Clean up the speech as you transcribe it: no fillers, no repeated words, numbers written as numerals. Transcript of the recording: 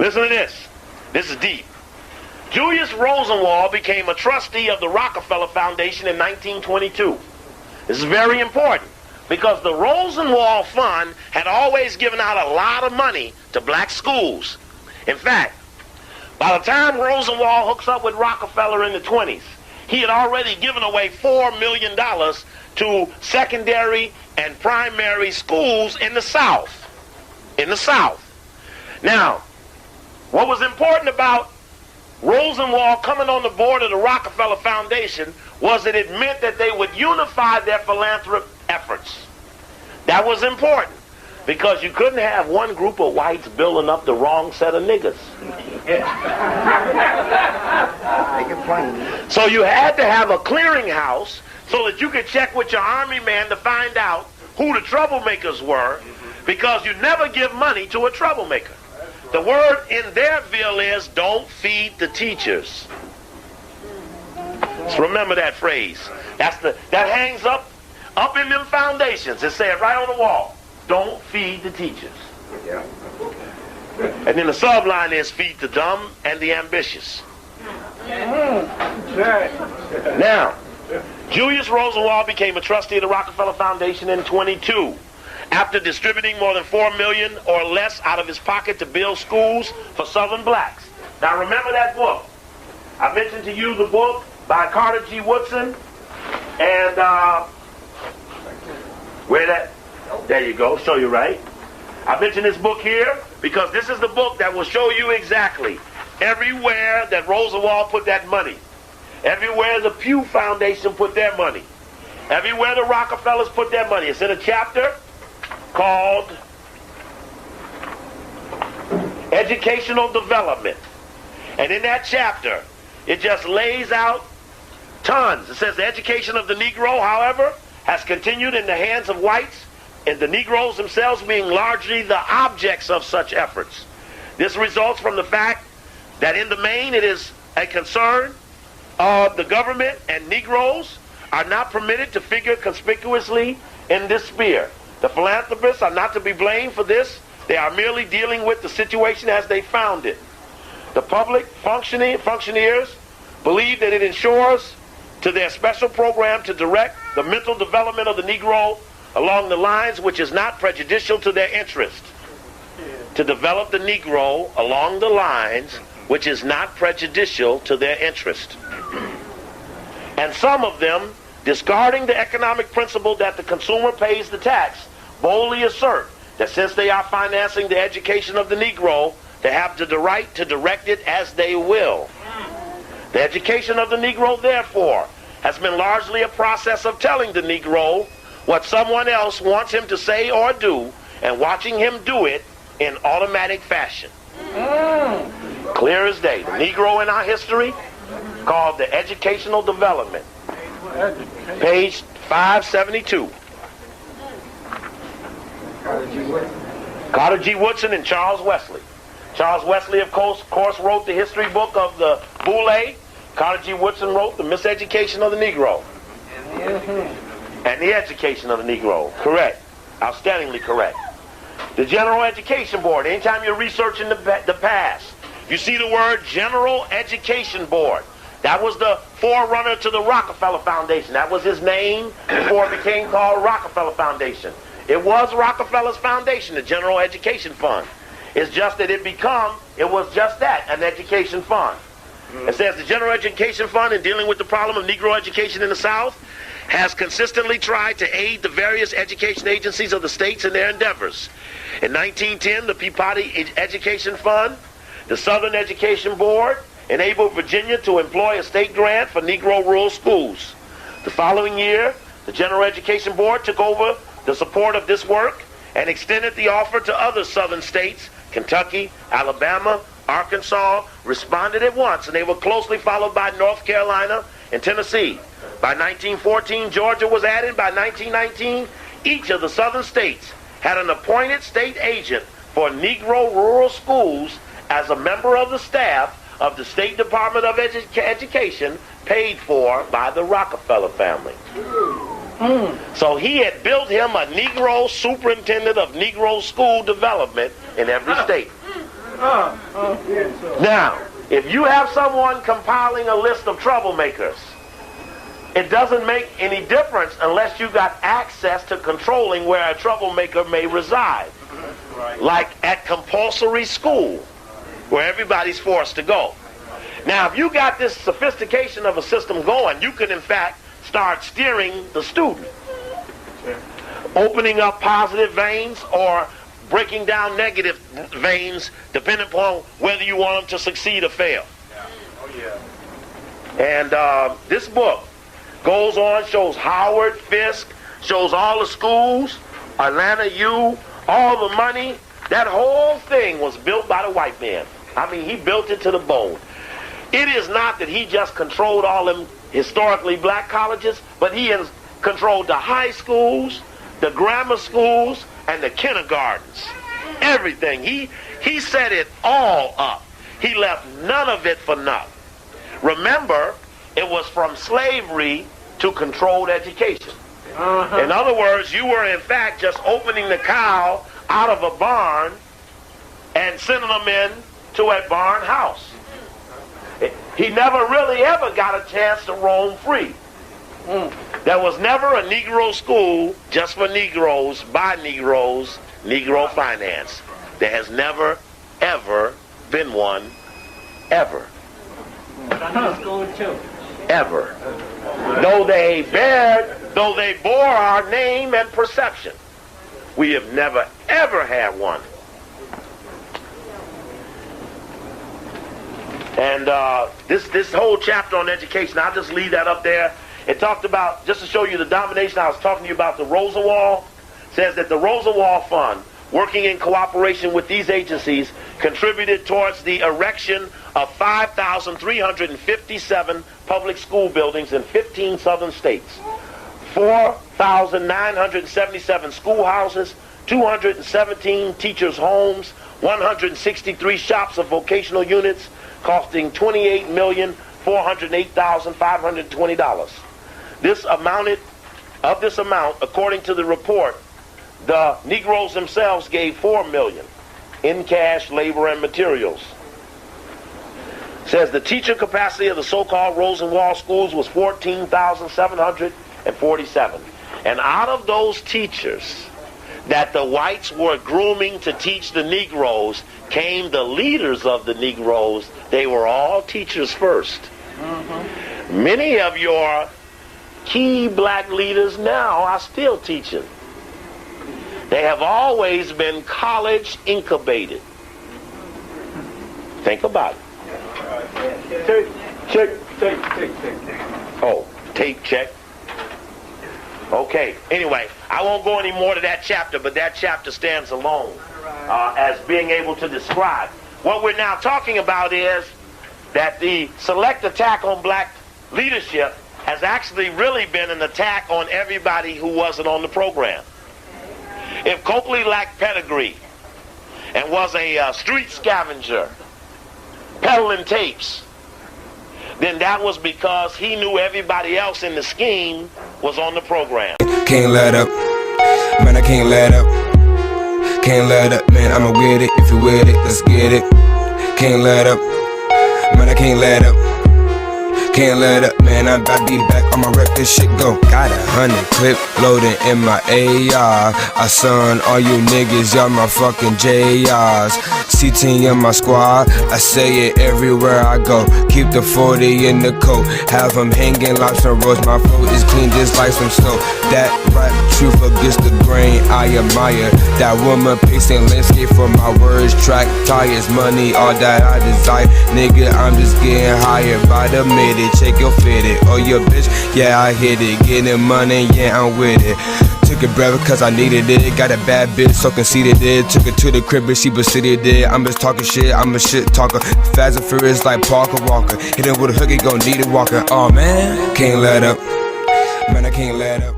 Listen to this. This is deep. Julius Rosenwald became a trustee of the Rockefeller Foundation in 1922. This is very important because the Rosenwald Fund had always given out a lot of money to black schools. In fact, by the time Rosenwald hooks up with Rockefeller in the 20s, he had already given away $4 million to secondary and primary schools in the South. In the South. Now, what was important about Rosenwald coming on the board of the Rockefeller Foundation was that it meant that they would unify their philanthropic efforts. That was important because you couldn't have one group of whites building up the wrong set of niggas. Make it plain. So you had to have a clearinghouse so that you could check with your army man to find out who the troublemakers were, because you never give money to a troublemaker. The word in their bill is, don't feed the teachers. So remember that phrase. That hangs up in them foundations. It said right on the wall, don't feed the teachers. Yeah. And then the subline is, feed the dumb and the ambitious. Now, Julius Rosenwald became a trustee of the Rockefeller Foundation in 22. After distributing more than $4 million or less out of his pocket to build schools for Southern blacks. Now remember that book. I mentioned to you the book by Carter G. Woodson. And, there you go, show you right. I mentioned this book here because this is the book that will show you exactly everywhere that Roosevelt put that money. Everywhere the Pew Foundation put their money. Everywhere the Rockefellers put their money. It's in a chapter called Educational Development. And in that chapter, it just lays out tons. It says the education of the Negro, however, has continued in the hands of whites, and the Negroes themselves being largely the objects of such efforts. This results from the fact that in the main it is a concern of the government, and Negroes are not permitted to figure conspicuously in this sphere. The philanthropists are not to be blamed for this. They are merely dealing with the situation as they found it. The public functionaries believe that it ensures to their special program to direct the mental development of the Negro along the lines which is not prejudicial to their interest. To develop the Negro along the lines which is not prejudicial to their interest. And some of them, discarding the economic principle that the consumer pays the tax, boldly assert that since they are financing the education of the Negro, they have the right to direct it as they will. The education of the Negro, therefore, has been largely a process of telling the Negro what someone else wants him to say or do, and watching him do it in automatic fashion. Clear as day. The Negro in our history, called the Educational Development. Page 572. Carter G. Woodson and Charles Wesley. Charles Wesley, of course, wrote the history book of the Boule. Carter G. Woodson wrote the Miseducation of the Negro. And the Education of the Negro. Correct. Outstandingly correct. The General Education Board. Anytime you're researching the past, you see the word General Education Board. That was the forerunner to the Rockefeller Foundation. That was his name before it became called Rockefeller Foundation. It was Rockefeller's foundation, the General Education Fund. It's just that it was just that, an education fund. It says the General Education Fund, in dealing with the problem of Negro education in the South, has consistently tried to aid the various education agencies of the states in their endeavors. In 1910, the Peabody Education Fund, the Southern Education Board, enabled Virginia to employ a state grant for Negro rural schools. The following year, the General Education Board took over the support of this work and extended the offer to other southern states. Kentucky, Alabama, Arkansas responded at once, and they were closely followed by North Carolina and Tennessee. By 1914, Georgia was added. By 1919, each of the southern states had an appointed state agent for Negro rural schools as a member of the staff of the State Department of Education, paid for by the Rockefeller family. So he had built him a Negro superintendent of Negro school development in every state. Now, if you have someone compiling a list of troublemakers, it doesn't make any difference unless you got access to controlling where a troublemaker may reside. Like at compulsory school, where everybody's forced to go. Now, if you got this sophistication of a system going, you can in fact start steering the student. Opening up positive veins or breaking down negative veins, depending upon whether you want them to succeed or fail. And this book goes on, shows Howard, Fisk, shows all the schools, Atlanta U, all the money. That whole thing was built by the white man. I mean, he built it to the bone. It is not that he just controlled all them historically black colleges, but he has controlled the high schools, the grammar schools, and the kindergartens. Everything. He set it all up. He left none of it for nothing. Remember, it was from slavery to controlled education. In other words, you were in fact just opening the cow out of a barn and sending them in to a barn house. He never really ever got a chance to roam free. There was never a Negro school just for Negroes, by Negroes, Negro finance. There has never, ever been one, ever. Ever. Though they bore our name and perception, we have never, ever had one. And this whole chapter on education, I'll just leave that up there. It talked about, just to show you the domination, I was talking to you about the Rosenwald, says that the Rosenwald Fund, working in cooperation with these agencies, contributed towards the erection of 5,357 public school buildings in 15 southern states, 4,977 schoolhouses, 217 teachers' homes, 163 shops of vocational units, costing $28,408,520. This amount, according to the report, the Negroes themselves gave $4 million in cash, labor, and materials. Says the teacher capacity of the so-called Rosenwald schools was 14,747. And out of those teachers that the whites were grooming to teach the Negroes came the leaders of the Negroes. They were all teachers first. Many of your key black leaders now are still teaching. They have always been college incubated. Think about it. Check. Oh, tape check. Okay, anyway, I won't go any more to that chapter, but that chapter stands alone as being able to describe. What we're now talking about is that the select attack on black leadership has actually really been an attack on everybody who wasn't on the program. If Coakley lacked pedigree and was a street scavenger, peddling tapes, then that was because he knew everybody else in the scheme was on the program. Can't let up, man, I can't let up. Can't let up, man, I'm with it. If you with it, let's get it. Can't let up, man, I can't let up. Can't let up, man, I'm about to be back on my rep, this shit go. Got 100 clip loading in my AR. I son all you niggas, y'all my fucking JRs. CT in my squad, I say it everywhere I go. Keep the 40 in the coat, have them hanging lobster rolls. My flow is clean just like some snow. That rap truth against the grain, I admire. That woman pacing landscape for my words, track tires, money, all that I desire. Nigga, I'm just getting higher by the minute. Check your fitted, oh your bitch, yeah I hit it. Getting money, yeah I'm with it. Took a breath cause I needed it. Got a bad bitch, so conceited it. Took her to the crib, but she proceeded it. I'm just talking shit, I'm a shit talker. Fast and furious like Parker Walker. Hit him with a hook, he gon' need a walker. Oh man, can't let up, man I can't let up.